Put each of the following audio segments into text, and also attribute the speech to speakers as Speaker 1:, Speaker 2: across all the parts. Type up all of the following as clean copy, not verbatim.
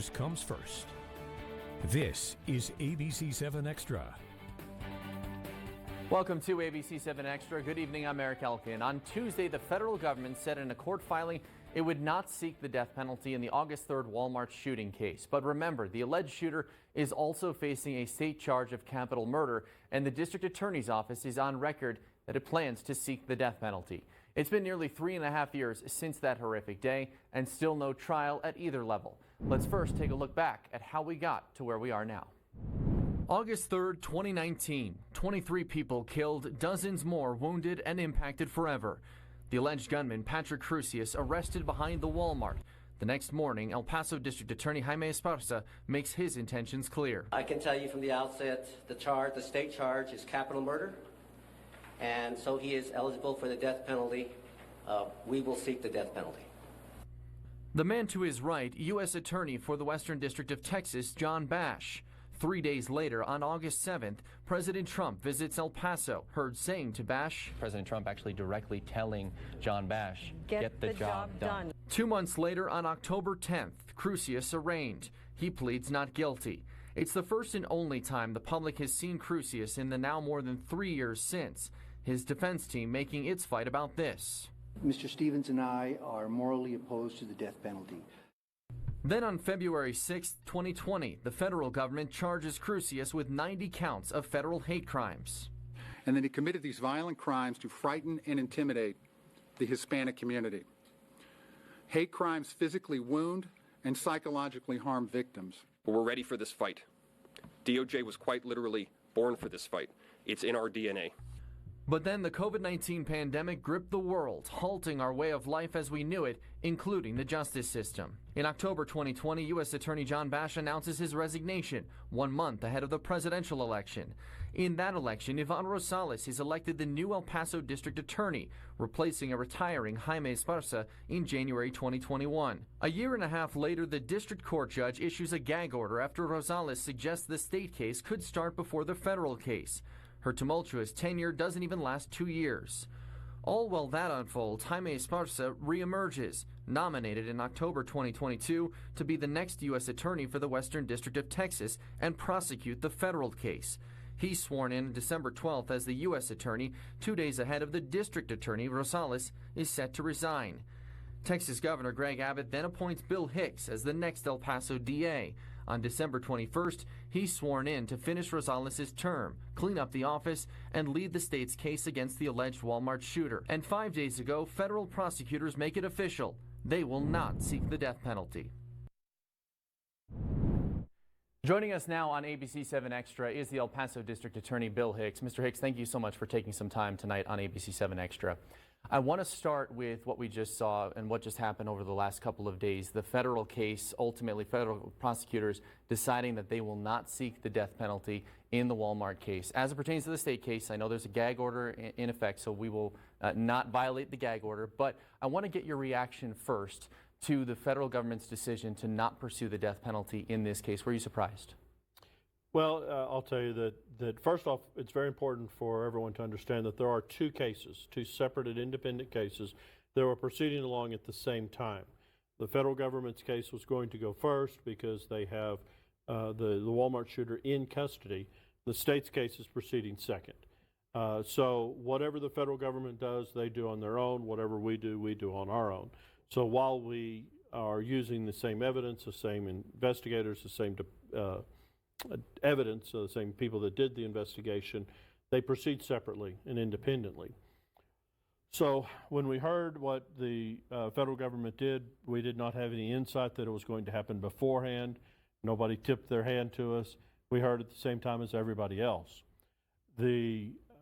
Speaker 1: news comes first. This is ABC-7 Extra.
Speaker 2: Welcome to ABC-7 Extra. Good evening, I'm Eric Elkin. On Tuesday, the federal government said in a court filing it would not seek the death penalty in the August 3rd Walmart shooting case. But remember, the alleged shooter is also facing a state charge of capital murder, and the district attorney's office is on record that it plans to seek the death penalty. It's been nearly 3.5 years since that horrific day, and still no trial at either level. Let's first take a look back at how we got to where we are now. August 3rd, 2019, 23 people killed, dozens more wounded and impacted forever. The alleged gunman, Patrick Crusius, arrested behind the Walmart. The next morning, El Paso District Attorney Jaime Esparza makes his intentions clear.
Speaker 3: I can tell you from the outset, the state charge is capital murder, and so he is eligible for the death penalty. We will seek the death penalty.
Speaker 2: The man to his right, U.S. Attorney for the Western District of Texas, John Bash. 3 days later, on August 7th, President Trump visits El Paso, heard saying to Bash,
Speaker 4: President Trump actually directly telling John Bash, get the job done.
Speaker 2: 2 months later, on October 10th, Crusius arraigned. He pleads not guilty. It's the first and only time the public has seen Crusius in the now more than 3 years since. His defense team making its fight about this.
Speaker 5: Mr. Stevens and I are morally opposed to the death penalty.
Speaker 2: Then on February 6, 2020, the federal government charges Crusius with 90 counts of federal hate crimes.
Speaker 6: And then he committed these violent crimes to frighten and intimidate the Hispanic community. Hate crimes physically wound and psychologically harm victims.
Speaker 7: But we're ready for this fight. DOJ was quite literally born for this fight. It's in our DNA.
Speaker 2: But then the COVID-19 pandemic gripped the world, halting our way of life as we knew it, including the justice system. In October 2020, U.S. Attorney John Bash announces his resignation 1 month ahead of the presidential election. In that election, Ivan Rosales is elected the new El Paso District Attorney, replacing a retiring Jaime Esparza in January 2021. A year and a half later, the district court judge issues a gag order after Rosales suggests the state case could start before the federal case. Her tumultuous tenure doesn't even last 2 years. All while that unfolds, Jaime Esparza reemerges, nominated in October 2022 to be the next U.S. Attorney for the Western District of Texas and prosecute the federal case. He's sworn in December 12th as the U.S. Attorney, 2 days ahead of the District Attorney. Rosales is set to resign. Texas Governor Greg Abbott then appoints Bill Hicks as the next El Paso DA. On December 21st, he's sworn in to finish Rosales' term, clean up the office, and lead the state's case against the alleged Walmart shooter. And 5 days ago, federal prosecutors make it official. They will not seek the death penalty. Joining us now on ABC-7 Extra is the El Paso District Attorney Bill Hicks. Mr. Hicks, thank you so much for taking some time tonight on ABC-7 Extra. I want to start with what we just saw and what just happened over the last couple of days. The federal case, ultimately federal prosecutors deciding that they will not seek the death penalty in the Walmart case. As it pertains to the state case, I know there's a gag order in effect, so we will not violate the gag order. But I want to get your reaction first to the federal government's decision to not pursue the death penalty in this case. Were you surprised?
Speaker 8: Well, I'll tell you that first off, it's very important for everyone to understand that there are two cases, two separate and independent cases that were proceeding along at the same time. The federal government's case was going to go first because they have the Walmart shooter in custody. The state's case is proceeding second. So whatever the federal government does, they do on their own. Whatever we do on our own. So while we are using the same evidence, the same investigators, the same evidence, the same people that did the investigation, they proceed separately and independently. So when we heard what the federal government did, we did not have any insight that it was going to happen beforehand. Nobody tipped their hand to us. We heard at the same time as everybody else.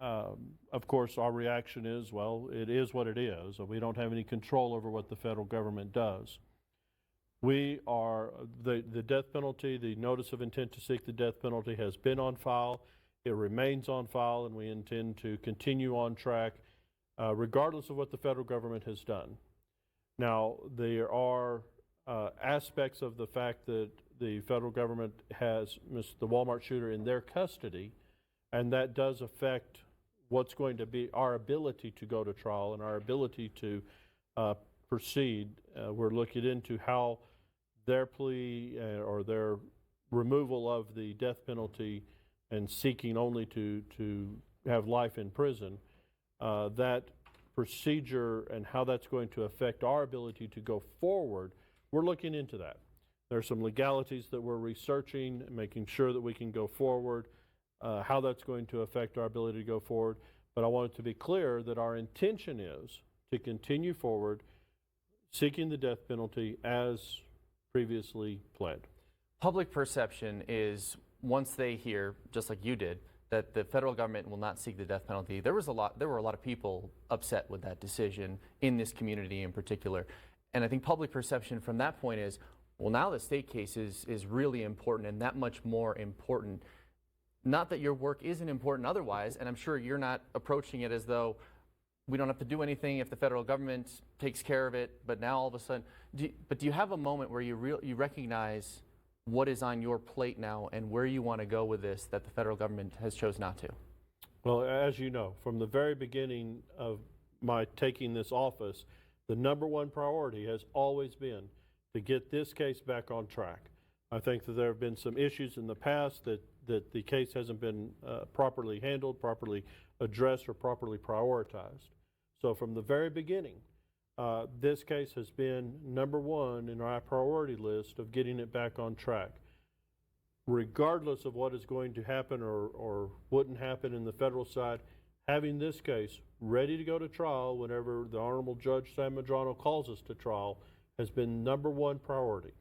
Speaker 8: Of course, our reaction is, well, it is what it is. We don't have any control over what the federal government does. We are, the death penalty, the notice of intent to seek the death penalty has been on file. It remains on file, and we intend to continue on track regardless of what the federal government has done. Now, there are aspects of the fact that the federal government has the Walmart shooter in their custody, and that does affect what's going to be our ability to go to trial and our ability to proceed. We're looking into how their plea or their removal of the death penalty and seeking only to have life in prison, that procedure and how that's going to affect our ability to go forward, we're looking into that. There are some legalities that we're researching, making sure that we can go forward, how that's going to affect our ability to go forward. But I want it to be clear that our intention is to continue forward seeking the death penalty as previously pled.
Speaker 2: Public perception is, once they hear, just like you did, that the federal government will not seek the death penalty, there were a lot of people upset with that decision in this community in particular. And I think public perception from that point is, well, now the state case is really important and that much more important. Not that your work isn't important otherwise, and I'm sure you're not approaching it as though we don't have to do anything if the federal government takes care of it, but now all of a sudden, do you have a moment where you recognize what is on your plate now and where you want to go with this that the federal government has chose not to?
Speaker 8: Well, as you know, from the very beginning of my taking this office, the number one priority has always been to get this case back on track. I think that there have been some issues in the past that the case hasn't been properly handled, properly addressed, or properly prioritized. So from the very beginning, this case has been number one in our priority list of getting it back on track. Regardless of what is going to happen or wouldn't happen in the federal side, having this case ready to go to trial whenever the Honorable Judge Sam Medrano calls us to trial has been number one priority.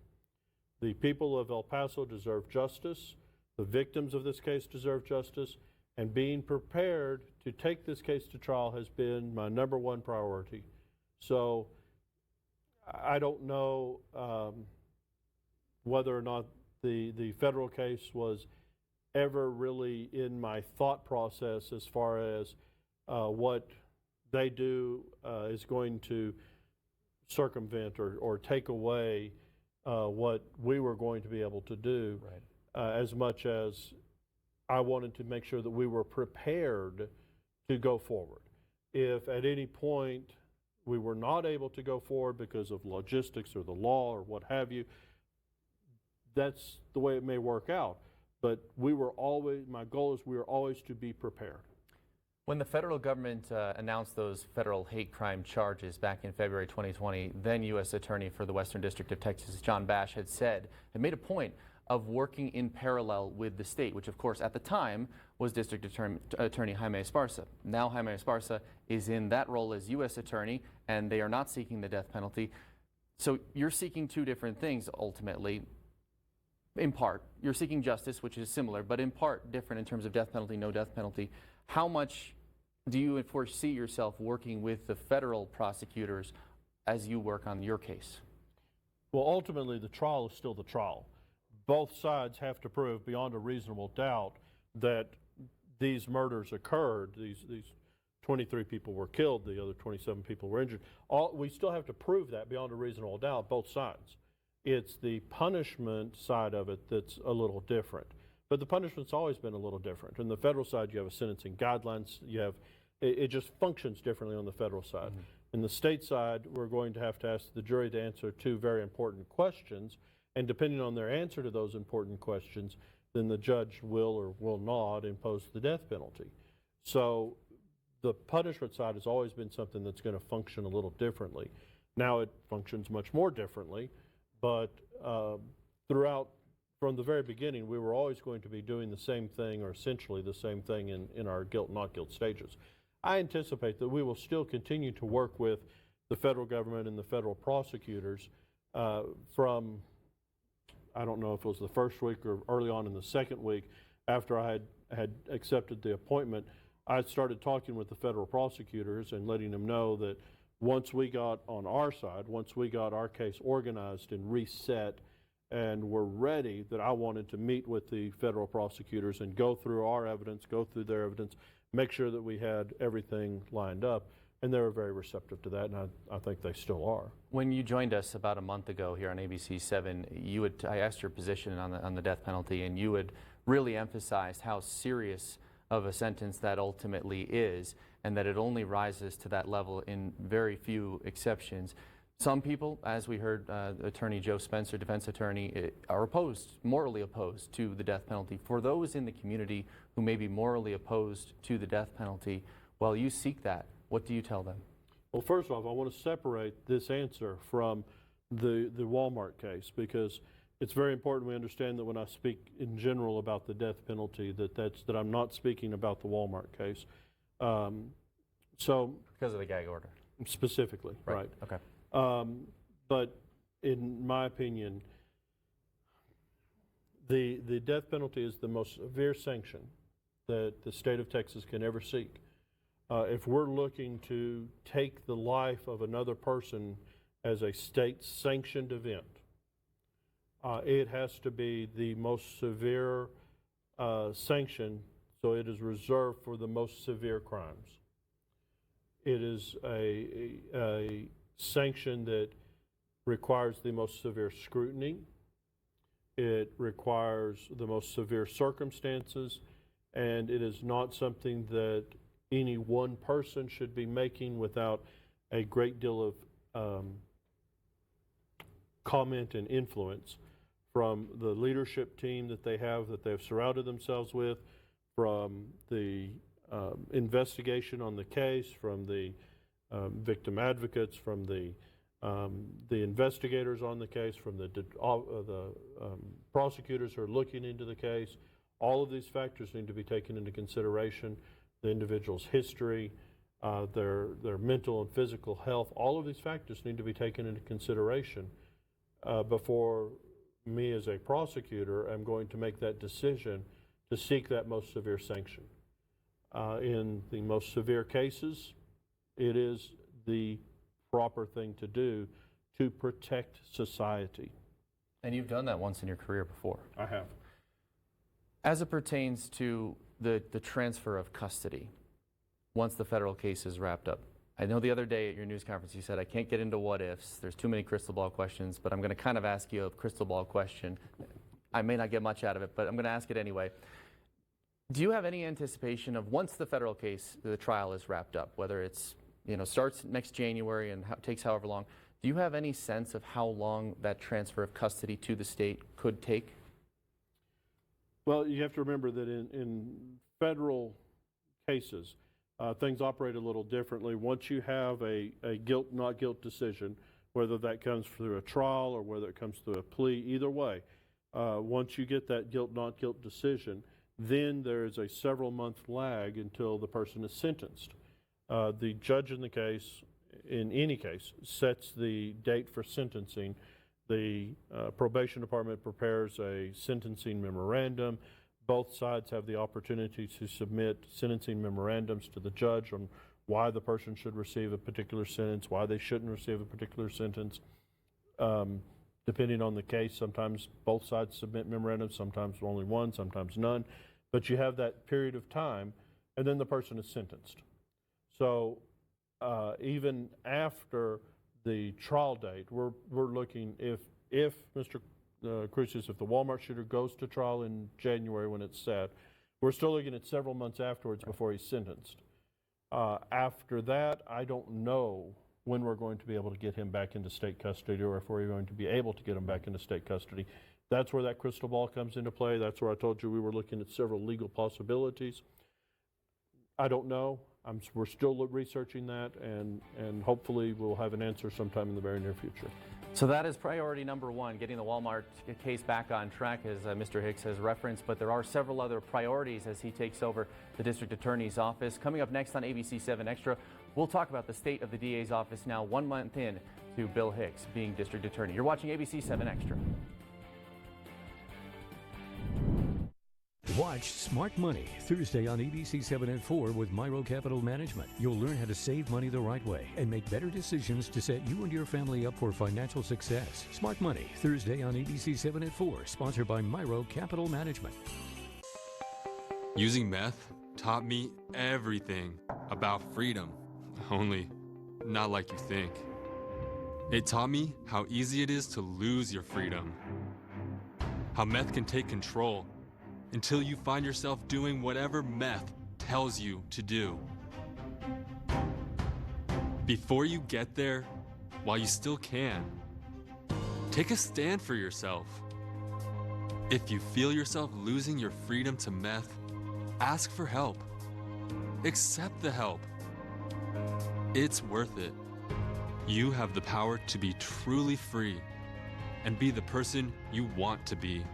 Speaker 8: The people of El Paso deserve justice. The victims of this case deserve justice. And being prepared to take this case to trial has been my number one priority. So I don't know whether or not the federal case was ever really in my thought process as far as what they do is going to circumvent or take away what we were going to be able to do, as much as I wanted to make sure that we were prepared to go forward. If at any point we were not able to go forward because of logistics or the law or what have you, that's the way it may work out. But we were always, my goal is we were always to be prepared.
Speaker 2: When the federal government announced those federal hate crime charges back in February 2020, then U.S. Attorney for the Western District of Texas, John Bash, had made a point of working in parallel with the state, which of course at the time was District Attorney Jaime Esparza. Now Jaime Esparza is in that role as U.S. Attorney, and they are not seeking the death penalty. So you're seeking two different things ultimately. In part, you're seeking justice, which is similar, but in part different in terms of death penalty, no death penalty. How much do you foresee yourself working with the federal prosecutors as you work on your case?
Speaker 8: Well, ultimately, the trial is still the trial. Both sides have to prove beyond a reasonable doubt that these murders occurred. These 23 people were killed, the other 27 people were injured. We still have to prove that beyond a reasonable doubt, both sides. It's the punishment side of it that's a little different. But the punishment's always been a little different. On the federal side, you have a sentencing guidelines. It just functions differently on the federal side. Mm-hmm. In the state side, we're going to have to ask the jury to answer two very important questions. And depending on their answer to those important questions, then the judge will or will not impose the death penalty. So the punishment side has always been something that's going to function a little differently. Now it functions much more differently, but throughout, from the very beginning, we were always going to be doing the same thing, or essentially the same thing in our guilt, not guilt stages. I anticipate that we will still continue to work with the federal government and the federal prosecutors from, I don't know if it was the first week or early on in the second week after I had accepted the appointment. I started talking with the federal prosecutors and letting them know that once we got on our side, once we got our case organized and reset and were ready, that I wanted to meet with the federal prosecutors and go through our evidence, go through their evidence, make sure that we had everything lined up. And they were very receptive to that, and I think they still are.
Speaker 2: When you joined us about a month ago here on ABC-7, I asked your position on the death penalty, and you had really emphasized how serious of a sentence that ultimately is, and that it only rises to that level in very few exceptions. Some people, as we heard Attorney Joe Spencer, defense attorney, are morally opposed to the death penalty. For those in the community who may be morally opposed to the death penalty, while you seek that, what do you tell them?
Speaker 8: Well, first off, I want to separate this answer from the Walmart case, because it's very important we understand that when I speak in general about the death penalty, that I'm not speaking about the Walmart case. So
Speaker 2: because of the gag order,
Speaker 8: specifically, right?
Speaker 2: Okay.
Speaker 8: But in my opinion, the death penalty is the most severe sanction that the state of Texas can ever seek. If we're looking to take the life of another person as a state-sanctioned event, it has to be the most severe sanction, so it is reserved for the most severe crimes. It is a sanction that requires the most severe scrutiny. It requires the most severe circumstances, and it is not something that any one person should be making without a great deal of comment and influence from the leadership team that they've surrounded themselves with, from the investigation on the case, from the victim advocates, from the investigators on the case, from the prosecutors who are looking into the case. All of these factors need to be taken into consideration. The individual's history, their mental and physical health, all of these factors need to be taken into consideration before me as a prosecutor am going to make that decision to seek that most severe sanction. In the most severe cases, it is the proper thing to do to protect society.
Speaker 2: And you've done that once in your career before.
Speaker 8: I have.
Speaker 2: As it pertains to the transfer of custody, once the federal case is wrapped up, I know the other day at your news conference you said, I can't get into what ifs, there's too many crystal ball questions, but I'm going to kind of ask you a crystal ball question. I may not get much out of it, but I'm going to ask it anyway. Do you have any anticipation of, once the federal case, the trial is wrapped up, whether it's, starts next January and takes however long, do you have any sense of how long that transfer of custody to the state could take?
Speaker 8: Well, you have to remember that in federal cases, things operate a little differently. Once you have a guilt, not guilt decision, whether that comes through a trial or whether it comes through a plea, either way, once you get that guilt, not guilt decision, then there is a several-month lag until the person is sentenced. The judge in the case, in any case, sets the date for sentencing. The probation department prepares a sentencing memorandum. Both sides have the opportunity to submit sentencing memorandums to the judge on why the person should receive a particular sentence, why they shouldn't receive a particular sentence. Depending on the case, sometimes both sides submit memorandums, sometimes only one, sometimes none. But you have that period of time, and then the person is sentenced. So even after the trial date, we're looking, if Mr. Cruces, if the Walmart shooter goes to trial in January when it's set, we're still looking at several months afterwards before he's sentenced. After that, I don't know when we're going to be able to get him back into state custody, or if we're going to be able to get him back into state custody. That's where that crystal ball comes into play. That's where I told you we were looking at several legal possibilities. I don't know. We're still researching that, and hopefully we'll have an answer sometime in the very near future.
Speaker 2: So that is priority number one, getting the Walmart case back on track, as Mr. Hicks has referenced, but there are several other priorities as he takes over the district attorney's office. Coming up next on ABC-7 Extra, we'll talk about the state of the DA's office now 1 month in to Bill Hicks being district attorney. You're watching ABC-7 Extra.
Speaker 1: Watch Smart Money Thursday on ABC-7 at 4 with Myro Capital Management. You'll learn how to save money the right way and make better decisions to set you and your family up for financial success. Smart Money Thursday on ABC-7 at 4, sponsored by Myro Capital Management.
Speaker 9: Using meth taught me everything about freedom, only not like you think. It taught me how easy it is to lose your freedom, how meth can take control until you find yourself doing whatever meth tells you to do. Before you get there, while you still can. Take a stand for yourself. If you feel yourself losing your freedom to meth, ask for help. Accept the help. It's worth it. You have the power to be truly free and be the person you want to be.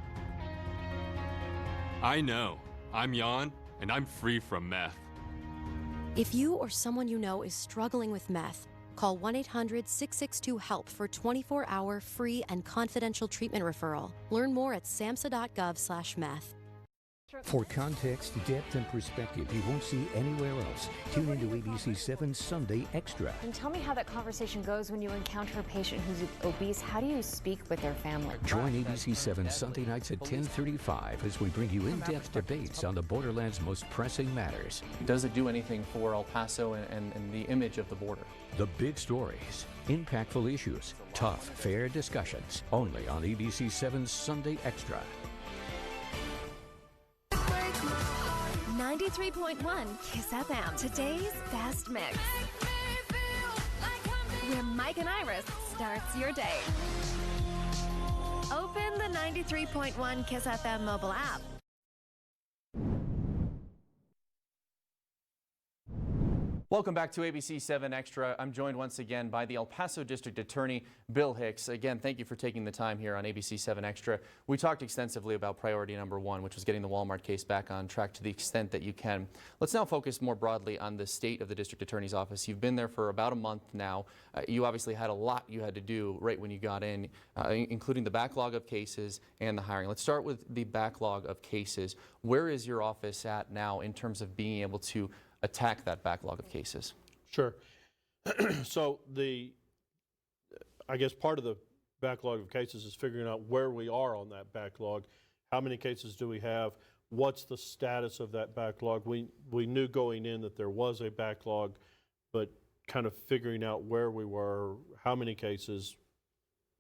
Speaker 9: I know. I'm Jan, and I'm free from meth.
Speaker 10: If you or someone you know is struggling with meth, call 1-800-662-HELP for 24-hour free and confidential treatment referral. Learn more at samhsa.gov/meth.
Speaker 1: For context, depth, and perspective you won't see anywhere else, tune into ABC-7 Sunday Extra.
Speaker 11: And tell me how that conversation goes when you encounter a patient who's obese. How do you speak with their family?
Speaker 1: Join ABC-7 Sunday nights at 10:35 as we bring you in-depth debates on the borderland's most pressing matters.
Speaker 2: Does it do anything for El Paso and the image of the border?
Speaker 1: The big stories, impactful issues, tough, fair discussions, only on ABC-7 Sunday Extra.
Speaker 12: 93.1 Kiss FM, today's best mix. Where Mike and Iris starts your day. Open the 93.1 Kiss FM mobile app.
Speaker 2: Welcome back to ABC-7 Extra. I'm joined once again by the El Paso District Attorney, Bill Hicks. Again, thank you for taking the time here on ABC-7 Extra. We talked extensively about priority number one, which was getting the Walmart case back on track to the extent that you can. Let's now focus more broadly on the state of the District Attorney's office. You've been there for about a month now. You obviously had a lot you had to do right when you got in, including the backlog of cases and the hiring. Let's start with the backlog of cases. Where is your office at now in terms of being able to attack that backlog of cases?
Speaker 8: Sure. So I guess part of the backlog of cases is figuring out where we are on that backlog. How many cases do we have? What's the status of that backlog? We knew going in that there was a backlog, but kind of figuring out where we were, how many cases,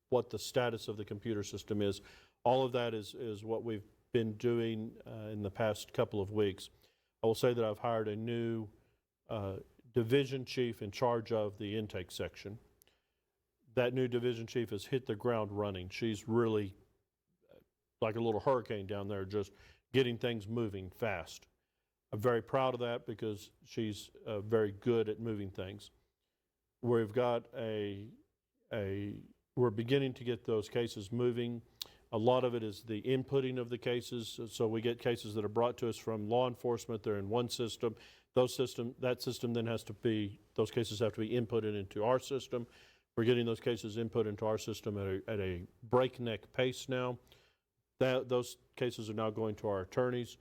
Speaker 8: what the status of the computer system is. All of that is what we've been doing in the past couple of weeks. I will say that I've hired a new division chief in charge of the intake section. That new division chief has hit the ground running. She's really like a little hurricane down there, just getting things moving fast. I'm very proud of that because she's very good at moving things. We've got we're beginning to get those cases moving. A lot of it is the inputting of the cases. So we get cases that are brought to us from law enforcement. They're in one system. That system then those cases have to be inputted into our system. We're getting those cases input into our system at a breakneck pace now. Those cases are now going to our attorneys.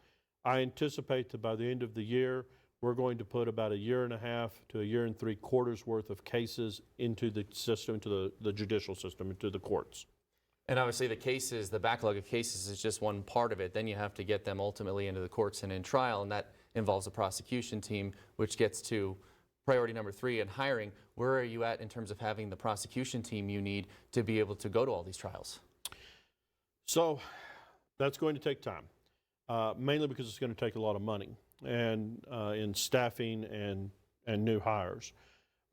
Speaker 8: I anticipate that by the end of the year, we're going to put about 1.5 years to 1.75 years worth of cases into the system, into the judicial system, into the courts.
Speaker 2: And obviously the backlog of cases is just one part of it. Then you have to get them ultimately into the courts and in trial, and that involves a prosecution team, which gets to priority number 3 in hiring. Where are you at in terms of having the prosecution team you need to be able to go to all these trials?
Speaker 8: So that's going to take time, mainly because it's going to take a lot of money and in staffing and new hires.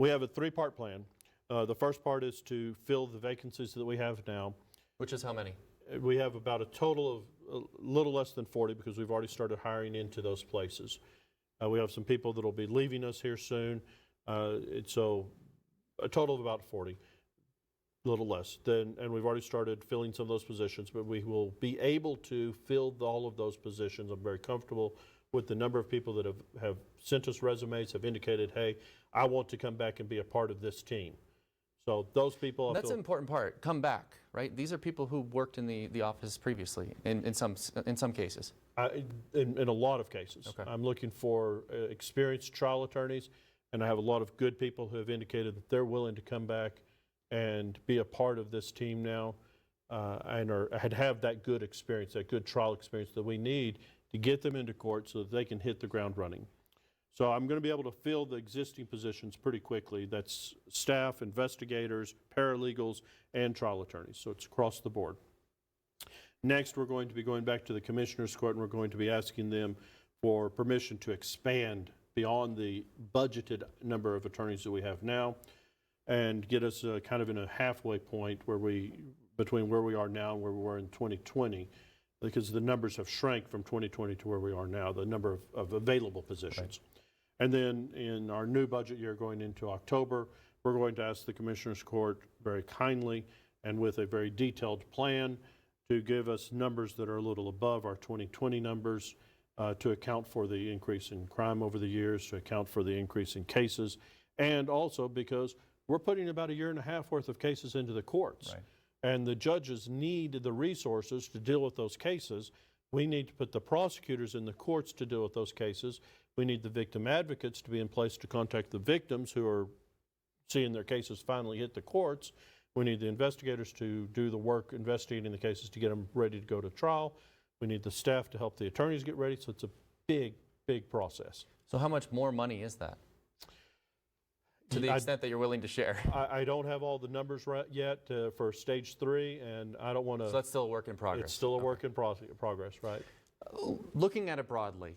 Speaker 8: We have a 3-part plan. The first part is to fill the vacancies that we have now.
Speaker 2: Which is how many?
Speaker 8: We have about a total of a little less than 40 because we've already started hiring into those places. We have some people that will be leaving us here soon. So a total of about 40, a little less. And we've already started filling some of those positions, but we will be able to fill all of those positions. I'm very comfortable with the number of people that have sent us resumes, have indicated, hey, I want to come back and be a part of this team. So those people...
Speaker 2: That's an important part. Come back, right? These are people who worked in the office previously, in some cases.
Speaker 8: In a lot of cases. Okay. I'm looking for experienced trial attorneys, and I have a lot of good people who have indicated that they're willing to come back and be a part of this team now, and have that good experience, that good trial experience that we need to get them into court so that they can hit the ground running. So I'm going to be able to fill the existing positions pretty quickly. That's staff, investigators, paralegals, and trial attorneys. So it's across the board. Next, we're going to be going back to the Commissioner's Court, and we're going to be asking them for permission to expand beyond the budgeted number of attorneys that we have now. and get us kind of in a halfway point between where we are now and where we were in 2020, because the numbers have shrank from 2020 to where we are now, the number of available positions. Right. And then in our new budget year going into October, we're going to ask the Commissioners Court very kindly and with a very detailed plan to give us numbers that are a little above our 2020 numbers, to account for the increase in crime over the years, to account for the increase in cases, and also because we're putting about 1.5 years worth of cases into the courts. Right. And the judges need the resources to deal with those cases. We need to put the prosecutors in the courts to deal with those cases. We need the victim advocates to be in place to contact the victims who are seeing their cases finally hit the courts. We need the investigators to do the work investigating the cases to get them ready to go to trial. We need the staff to help the attorneys get ready. So it's a big, big process.
Speaker 2: So how much more money is that? To the extent that you're willing to share.
Speaker 8: I don't have all the numbers yet for stage 3, and I don't want to.
Speaker 2: So that's still a work in progress.
Speaker 8: It's still a work in progress, right?
Speaker 2: Looking at it broadly,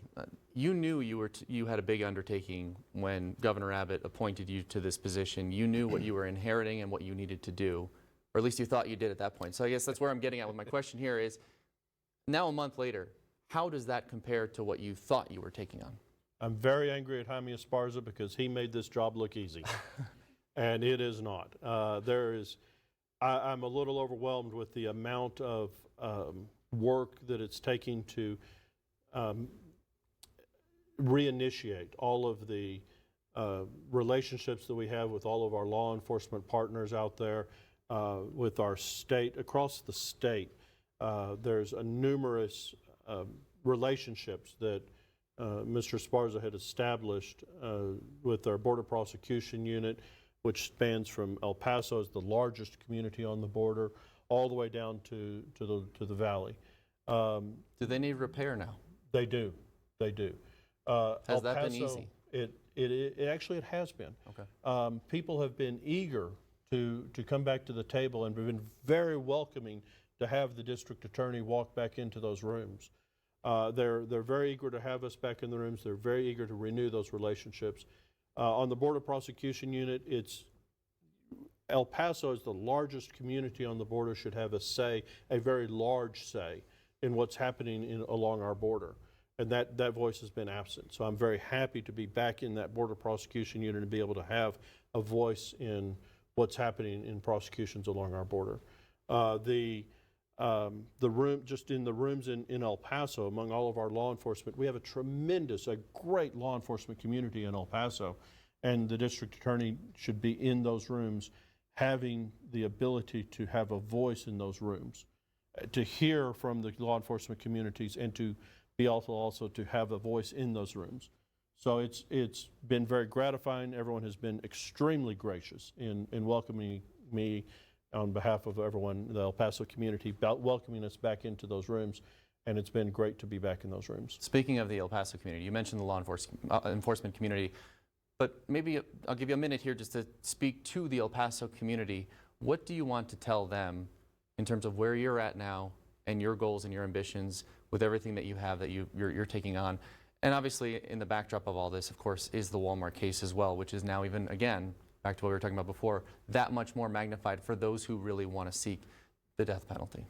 Speaker 2: you knew you had a big undertaking when Governor Abbott appointed you to this position. You knew what you were inheriting and what you needed to do, or at least you thought you did at that point. So I guess that's where I'm getting at with my question here is, now a month later, how does that compare to what you thought you were taking on?
Speaker 8: I'm very angry at Jaime Esparza because he made this job look easy, and it is not. I'm a little overwhelmed with the amount of work that it's taking to reinitiate all of the relationships that we have with all of our law enforcement partners out there, with our state, across the state. There's a numerous relationships that Mr. Esparza had established with our Border Prosecution Unit, which spans from El Paso, as the largest community on the border, all the way down to the valley.
Speaker 2: Do they need repair now?
Speaker 8: They do. They do.
Speaker 2: Has that been easy?
Speaker 8: It actually has been. Okay. People have been eager to come back to the table and have been very welcoming to have the district attorney walk back into those rooms. They're very eager to have us back in the rooms. They're very eager to renew those relationships. On the Border Prosecution Unit, El Paso is the largest community on the border, should have a very large say in what's happening along our border. And that voice has been absent. So I'm very happy to be back in that Border Prosecution Unit and be able to have a voice in what's happening in prosecutions along our border. Just in the rooms in El Paso, among all of our law enforcement, we have a great law enforcement community in El Paso, and the district attorney should be in those rooms, having the ability to have a voice in those rooms, to hear from the law enforcement communities, and to be also to have a voice in those rooms. So it's been very gratifying. Everyone has been extremely gracious in welcoming me on behalf of everyone, the El Paso community, welcoming us back into those rooms, and it's been great to be back in those rooms.
Speaker 2: Speaking of the El Paso community, you mentioned the law enforcement community, but maybe I'll give you a minute here just to speak to the El Paso community. What do you want to tell them in terms of where you're at now and your goals and your ambitions with everything that you have that you're taking on? And obviously, in the backdrop of all this, of course, is the Walmart case as well, which is now even, again, back to what we were talking about before, that much more magnified for those who really want to seek the death penalty.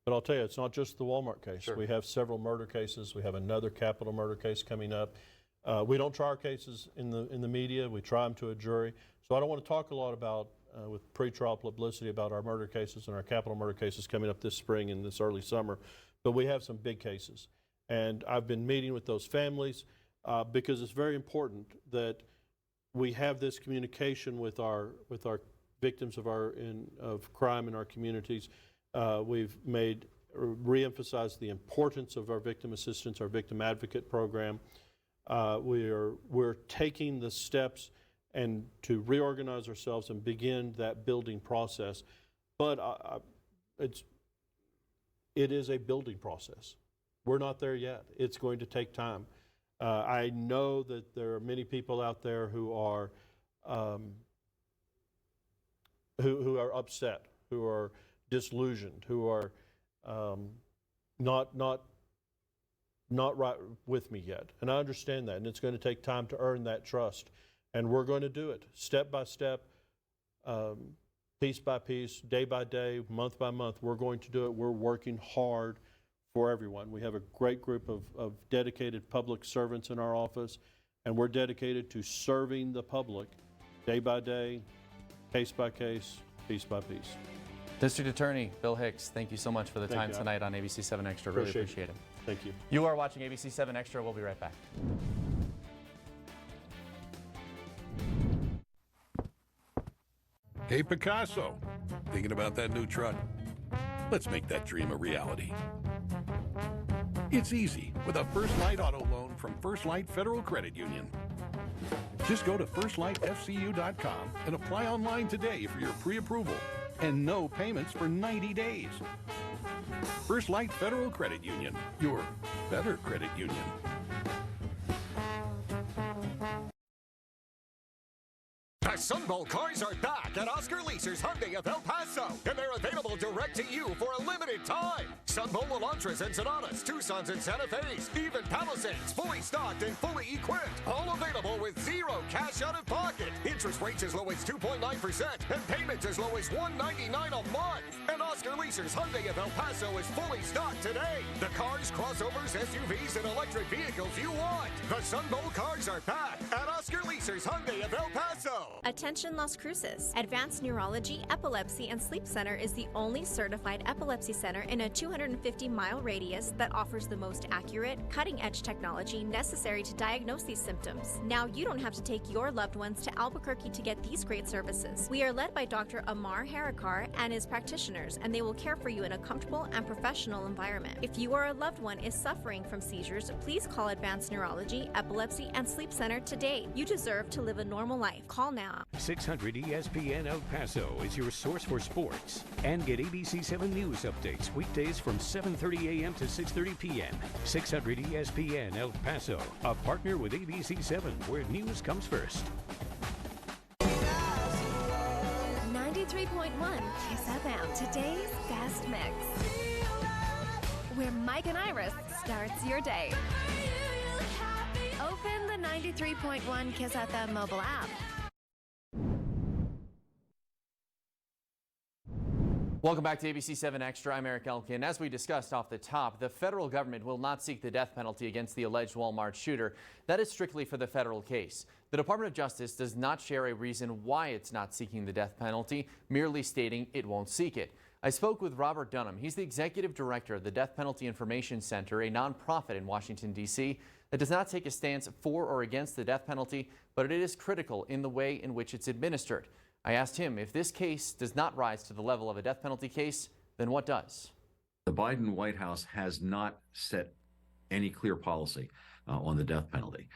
Speaker 8: But I'll tell you, it's not just the Walmart case.
Speaker 2: Sure.
Speaker 8: We have several murder cases. We have another capital murder case coming up. We don't try our cases in the media. We try them to a jury. So I don't want to talk a lot about, with pretrial publicity, about our murder cases and our capital murder cases coming up this spring and this early summer. But we have some big cases. And I've been meeting with those families because it's very important that we have this communication with our victims of crime in our communities. We've re-emphasized the importance of our victim assistance, our victim advocate program. We're taking the steps and to reorganize ourselves and begin that building process. But it is a building process. We're not there yet. It's going to take time. I know that there are many people out there who are upset, who are disillusioned, who are not right with me yet, and I understand that. And it's going to take time to earn that trust, and we're going to do it step by step, piece by piece, day by day, month by month. We're going to do it. We're working hard for everyone. We have a great group of dedicated public servants in our office, and we're dedicated to serving the public day by day, case by case, piece by piece.
Speaker 2: District Attorney Bill Hicks, thank you so much for the time tonight on ABC-7 Extra. Really appreciate it.
Speaker 8: Thank you.
Speaker 2: You are watching ABC-7 Extra. We'll be right back.
Speaker 13: Hey, Picasso, thinking about that new truck? Let's make that dream a reality. It's easy with a First Light Auto Loan from First Light Federal Credit Union. Just go to firstlightfcu.com and apply online today for your pre-approval and no payments for 90 days. First Light Federal Credit Union, your better credit union.
Speaker 14: The Sunbolt cars are back at Oscar Leaser's Hyundai of El Paso, and they're available direct to you for a limited time. Sunbolt Elantras and Sonatas, Tucsons and Santa Fe's, even Palisades, fully stocked and fully equipped. All available with zero cash out of pocket. Interest rates as low as 2.9% and payments as low as $199 a month. And Oscar Leaser's Hyundai of El Paso is fully stocked today. The cars, crossovers, SUVs, and electric vehicles you want. The Sunbolt cars are back at Oscar Leaser's Hyundai of El Paso.
Speaker 12: Attention Las Cruces. Advanced Neurology, Epilepsy, and Sleep Center is the only certified epilepsy center in a 250-mile radius that offers the most accurate, cutting-edge technology necessary to diagnose these symptoms. Now you don't have to take your loved ones to Albuquerque to get these great services. We are led by Dr. Amar Harakar and his practitioners, and they will care for you in a comfortable and professional environment. If you or a loved one is suffering from seizures, please call Advanced Neurology, Epilepsy, and Sleep Center today. You deserve to live a normal life. Call now.
Speaker 1: 600 ESPN El Paso is your source for sports. And get ABC-7 news updates weekdays from 7:30 a.m. to 6:30 p.m. 600 ESPN El Paso, a partner with ABC-7, where news comes first.
Speaker 12: 93.1 Kiss FM, today's Fast Mix, where Mike and Iris starts your day. Open the 93.1 Kiss FM mobile app.
Speaker 2: Welcome back to ABC-7 Extra. I'm Eric Elkin. As we discussed off the top, the federal government will not seek the death penalty against the alleged Walmart shooter. That is strictly for the federal case. The Department of Justice does not share a reason why it's not seeking the death penalty, merely stating it won't seek it. I spoke with Robert Dunham. He's the executive director of the Death Penalty Information Center, a nonprofit in Washington, D.C. that does not take a stance for or against the death penalty, but it is critical in the way in which it's administered. I asked him, if this case does not rise to the level of a death penalty case, then what does?
Speaker 15: The Biden White House has not set any clear policy on the death penalty.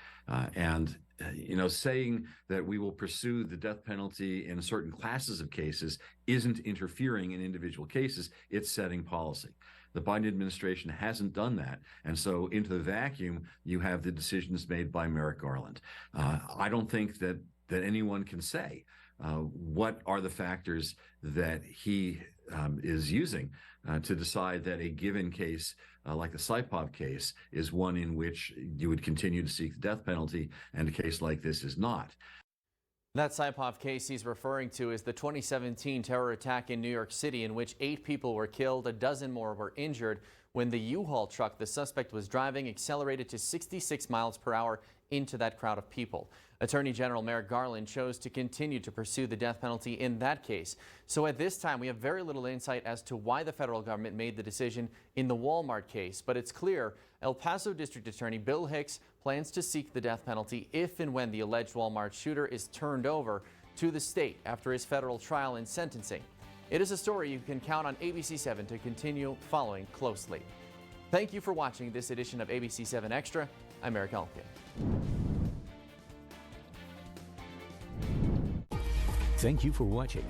Speaker 15: Saying that we will pursue the death penalty in certain classes of cases isn't interfering in individual cases, it's setting policy. The Biden administration hasn't done that. And so into the vacuum, you have the decisions made by Merrick Garland. I don't think that anyone can say what are the factors that he is using to decide that a given case, like the Saipov case, is one in which you would continue to seek the death penalty, and a case like this is not.
Speaker 2: That Saipov case he's referring to is the 2017 terror attack in New York City, in which 8 people were killed, a dozen more were injured when the U-Haul truck the suspect was driving accelerated to 66 miles per hour into that crowd of people. Attorney General Merrick Garland chose to continue to pursue the death penalty in that case. So at this time, we have very little insight as to why the federal government made the decision in the Walmart case, but it's clear El Paso District Attorney Bill Hicks plans to seek the death penalty if and when the alleged Walmart shooter is turned over to the state after his federal trial and sentencing. It is a story you can count on ABC-7 to continue following closely. Thank you for watching this edition of ABC-7 Extra. I'm Eric Elkin.
Speaker 1: Thank you for watching